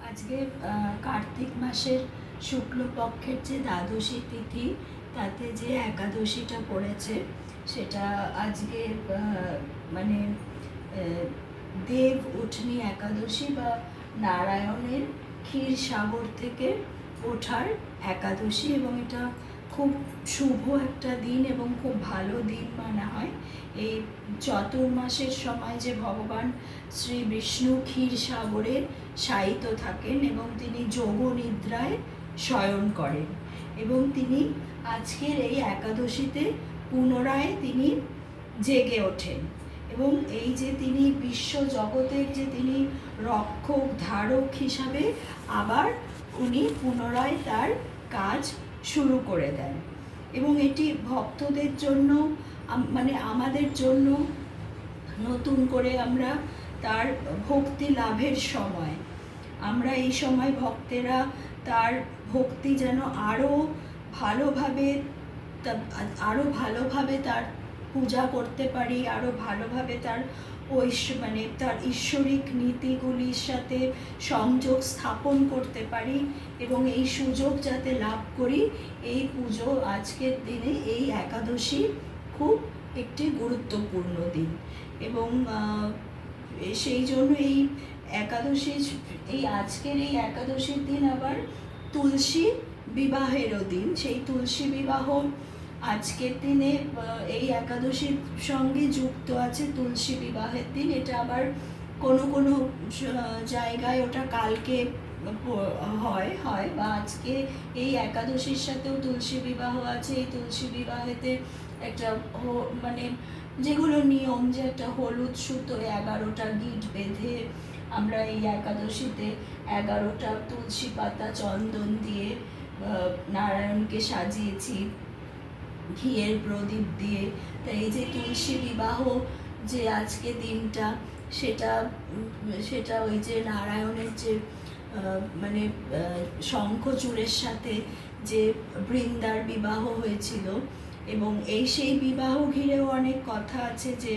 আজকে কার্তিক মাসের শুক্লপক্ষের যে দ্বাদশী তিথি, তাতে যে একাদশীটা পড়েছে সেটা আজকে মানে দেব উঠনি একাদশী বা নারায়ণের ক্ষীরসাগর থেকে ওঠার একাদশী, এবং এটা খুব শুভ একটা দিন এবং খুব ভালো দিন মানা হয়। এই চতুর্মাসের সময় যে ভগবান শ্রী বিষ্ণু ক্ষীরসাগরে শায়িত থাকেন এবং তিনি যোগ নিদ্রায় শয়ন করেন, এবং তিনি আজকের এই একাদশীতে পুনরায় তিনি জেগে ওঠেন, এবং এই যে তিনি বিশ্ব জগতের যে তিনি রক্ষক ধারক হিসাবে আবার উনি পুনরায় তার কাজ শুরু করে দেন। এবং এটি ভক্তদের জন্য মানে আমাদের জন্য নতুন করে আমরা তার ভক্তি লাভের সময়, আমরা এই সময় ভক্তেরা তার ভক্তি যেন আরও ভালোভাবে তার পূজা করতে পারি, আরও ভালোভাবে তার তার ঈশ্বরিক নীতিগুলির সাথে সংযোগ স্থাপন করতে পারি, এবং এই সুযোগ যাতে লাভ করি। এই পুজো আজকের দিনে এই একাদশী খুব একটি গুরুত্বপূর্ণ দিন, এবং সেই জন্য এই আজকের এই একাদশীর দিন আবার তুলসী বিবাহেরও দিন। সেই তুলসী বিবাহ আজকের দিনে এই একাদশীর সঙ্গে যুক্ত আছে তুলসী বিবাহের দিন। এটা আবার কোনো জায়গায় ওটা কালকে হয় বা আজকে এই একাদশীর সাথেও তুলসী বিবাহ আছে। এই তুলসী বিবাহেতে একটা মানে যেগুলো নিয়ম, যে একটা হলুদ সুতো 11টা গিট বেঁধে আমরা এই একাদশীতে 11টা তুলসী পাতা চন্দন দিয়ে নারায়ণকে সাজিয়েছি ঘিয়ের প্রদীপ দিয়ে। তাই এই যে তুলসী বিবাহ যে আজকে দিনটা, সেটা ওই যে নারায়ণের যে মানে শঙ্খচূড়ের সাথে যে বৃন্দার বিবাহ হয়েছিল, এবং সেই বিবাহ ঘিরেও অনেক কথা আছে। যে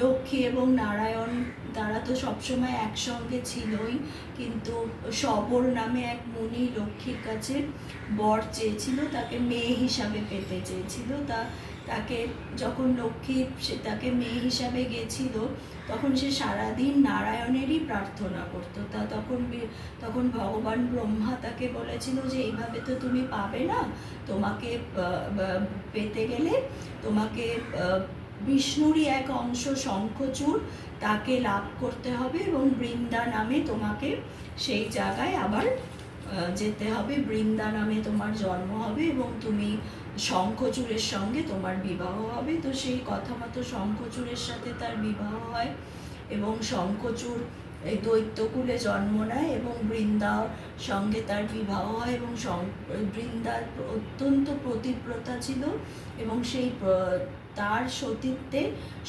লক্ষ্মী এবং নারায়ণ তারা তো সবসময় একসঙ্গে ছিলই, কিন্তু সবর নামে এক মুনি লক্ষ্মীর কাছে বর চেয়েছিল, তাকে মেয়ে হিসাবে পেতে চেয়েছিল। তাকে যখন লক্ষ্মী তাকে মেয়ে হিসাবে গেছিল, তখন সে সারাদিন নারায়ণেরই প্রার্থনা করতো। তখন ভগবান ব্রহ্মা তাকে বলেছিল যে এইভাবে তো তুমি পাবে না, তোমাকে পেতে গেলে তোমাকে বিষ্ণুরই এক অংশ শঙ্খচূড় তাকে লাভ করতে হবে, এবং বৃন্দা নামে তোমাকে সেই জায়গায় আবার যেতে হবে। বৃন্দা নামে তোমার জন্ম হবে এবং তুমি শঙ্খচূড়ের সঙ্গে তোমার বিবাহ হবে। তো সেই কথা মতো শঙ্খচূড়ের সাথে তার বিবাহ হয়, এবং শঙ্খচূড় এই দৈত্যকুলে জন্ম নেয়, এবং বৃন্দার সঙ্গে তার বিবাহ হয়। এবং বৃন্দার অত্যন্ত পতিব্রতা ছিল, এবং তার সতীত্বে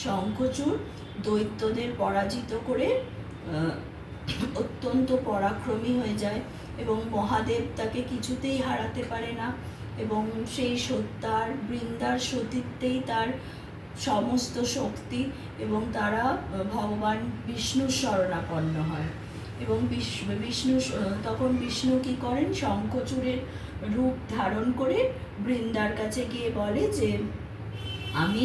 শঙ্খচূড় দৈত্যদের পরাজিত করে অত্যন্ত পরাক্রমী হয়ে যায়, এবং মহাদেব তাকে কিছুতেই হারাতে পারে না। এবং সেই তার বৃন্দার সতীত্বেই তার সমস্ত শক্তি, এবং তারা ভগবান বিষ্ণুর শরণাপন্ন হয়। এবং তখন বিষ্ণু কি করেন, শঙ্খচূড়ের রূপ ধারণ করে বৃন্দার কাছে গিয়ে বলে যে আমি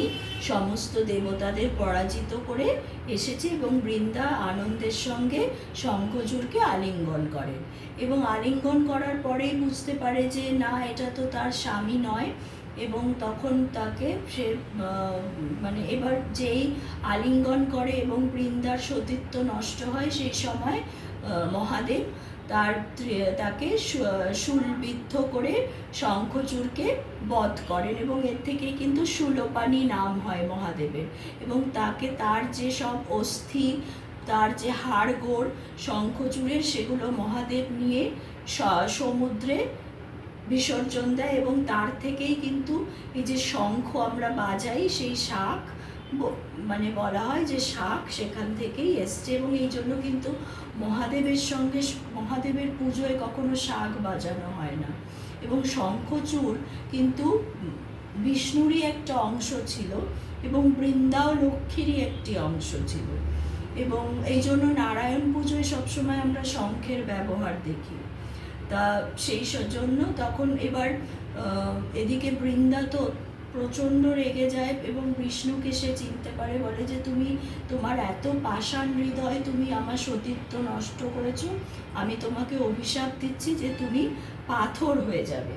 সমস্ত দেবতাদের পরাজিত করে এসেছি, এবং বৃন্দা আনন্দের সঙ্গে শঙ্খচূড়কে আলিঙ্গন করেন। এবং আলিঙ্গন করার পরেই বুঝতে পারে যে না, এটা তো তার স্বামী নয়, এবং তখন তাকে সে মানে এবার যেই আলিঙ্গন করে এবং বৃন্দার সতীত্ব নষ্ট হয়, সেই সময় মহাদেব তাকে শূলবিদ্ধ করে শঙ্খচূড়কে বধ করেন, এবং এর থেকেই কিন্তু শূলপাণি নাম হয় মহাদেবের। এবং তার যে সব অস্থি, তার যে হাড়গোড় শঙ্খচূড়ের, সেগুলো মহাদেব নিয়ে সমুদ্রে বিসর্জন দেয়, এবং তার থেকেই কিন্তু এই যে শঙ্খ আমরা বাজাই, সেই শাঁখ মানে বলা হয় যে শাঁখ সেখান থেকেই এসছে। এবং এই জন্য কিন্তু মহাদেবের পুজোয় কখনো শাঁখ বাজানো হয় না। এবং শঙ্খচূড় কিন্তু বিষ্ণুরই একটা অংশ ছিল, এবং বৃন্দাও লক্ষ্মীরই একটি অংশ ছিল। এবং এই জন্য নারায়ণ পুজোয় সবসময় আমরা শঙ্খের ব্যবহার দেখি। তা সেই জন্য তখন এবার এদিকে বৃন্দা তো প্রচণ্ড রেগে যায় এবং বিষ্ণুকে সে চিনতে পারে, বলে যে তুমি তোমার এত পাষাণ হৃদয়, তুমি আমার সতীত্ব নষ্ট করেছো, আমি তোমাকে অভিশাপ দিচ্ছি যে তুমি পাথর হয়ে যাবে।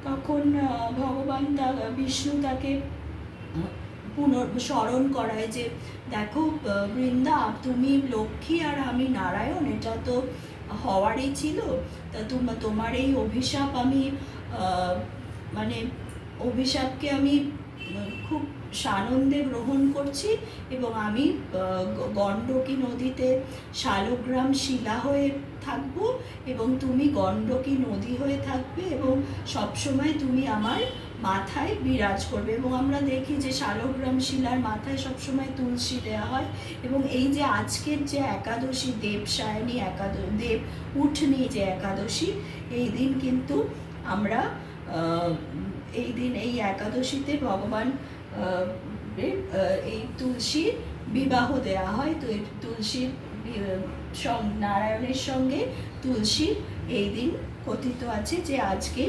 তখন ভগবান বিষ্ণু তাকে স্মরণ করায় যে দেখো বৃন্দা, তুমি লক্ষ্মী আর আমি নারায়ণ, এটা তো হওয়ারই ছিল। তা তোমার এই অভিশাপ আমি মানে অভিশাপকে আমি খুব সানন্দে গ্রহণ করছি এবং আমি গণ্ডকী নদীতে শালগ্রাম শিলা হয়ে থাকবো এবং তুমি গণ্ডকী নদী হয়ে থাকবে এবং সবসময় তুমি আমার মাথায় বিরাজ করবে। এবং আমরা দেখি যে শালগ্রাম শিলার মাথায় সবসময় তুলসী দেওয়া হয়। এবং এই যে আজকের যে একাদশী, দেবসায়নী একাদশী, দেব উঠনি যে একাদশী, এই দিন কিন্তু আমরা এই দিন এই একাদশীতে ভগবান এই তুলসীর বিবাহ দেয়া হয়। তো এই তুলসীর নারায়ণের সঙ্গে তুলসীর এই দিন কথিত আছে যে আজকে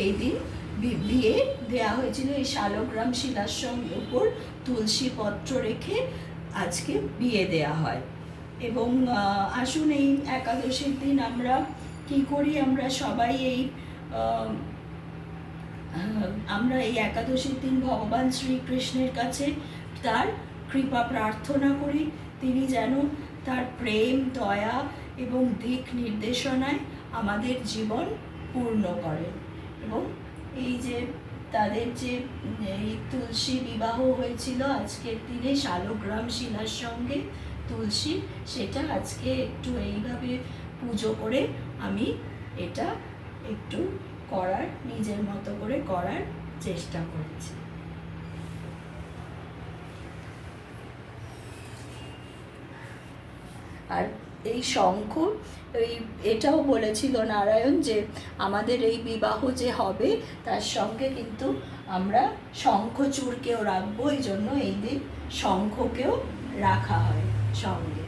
এই দিন বিয়ে দেয়া হয়েছিল। এই শালগ্রাম শিলার সঙ্গে উপর তুলসী পত্র রেখে আজকে বিয়ে দেয়া হয়। এবং আসুন এই একাদশীর দিন আমরা কি করি, আমরা সবাই আমরা এই একাদশীর দিন ভগবান শ্রীকৃষ্ণের কাছে তার কৃপা প্রার্থনা করি, তিনি যেন তার প্রেম, দয়া এবং দিক নির্দেশনায় আমাদের জীবন পূর্ণ করেন। এবং এই যে তাদের যে এই তুলসী বিবাহ হয়েছিল আজকের দিনে শালগ্রাম শিলার সঙ্গে তুলসী, সেটা আজকে একটু এইভাবে পুজো করে আমি এটা একটু করার, নিজের মতো করে করার চেষ্টা করছি। আর এই শঙ্খ, এটাও বলেছিল নারায়ণ যে আমাদের এই বিবাহ যে হবে তার সঙ্গে কিন্তু আমরা শঙ্খচূড়কেও রাখবো, এই জন্য এই দিন শঙ্খকেও রাখা হয় সঙ্গে।